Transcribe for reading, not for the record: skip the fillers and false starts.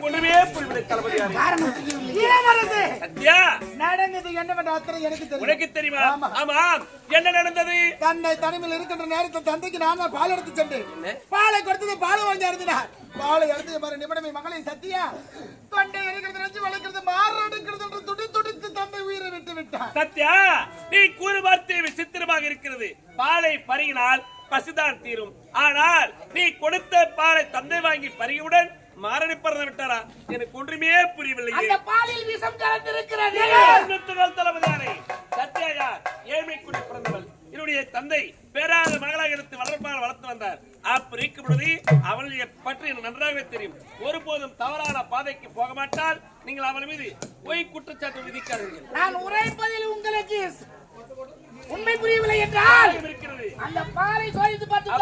ஒன்றுமே புரியவில்லை தளபதியாரே. நடந்தது என்னவென்ற அத்தனை எனக்கு தெரியும். உனக்கு தெரியுமா? ஆமா, என்ன நடந்தது? தன்னை தனிமையில் இருக்கின்ற நேரத்தில் தந்தைக்கு நான் தான் பால் எடுத்து சென்றேன். பாலை கொடுத்தது பால் வாங்கி அருந்தினார். பாலை அருந்திய மறு நிமிடமே மகளை சத்தியா தொண்டை எரிக்கிறது, நெஞ்சு வளைக்கிறது, மாரடிக்கிறது என்று துடி துடித்து தந்தை உயிரை விட்டு விட்டார். சத்யா, நீ கூறு வார்த்தை விசித்திரமாக இருக்கிறது. பாலை பருகினால் பசிதான் தீரும். ஆனால் நீ கொடுத்த பாலை தந்தை வாங்கி பருகியுடன் மாரடி பறந்து விட்டாரா? எனக்கு ஒன்றுமே புரியவில்லை. அந்த பாலில் விஷம் கலந்திருக்கிறது. தளபதியாரே, சத்யா ஏழ்மைக்குடி பிறந்தவள். என்னுடைய தந்தை பேராத மகளாக எடுத்து வளர்ப்பாக வளர்த்து வந்தார். அப்படி இருக்கும் பொழுது அவளை பற்றி எனக்கு நன்றாகவே தெரியும். ஒருபோதும் தவறான பாதைக்கு போக மாட்டால். நீங்கள் அவள் மீது பொய் குற்றச்சாட்டு விதிக்காதீர்கள். நான் உரைப்பதில் உங்களுக்கு உண்மை புரியவில்லை என்றால் இருக்கிறது. அந்த பாலை சோதித்து பார்த்து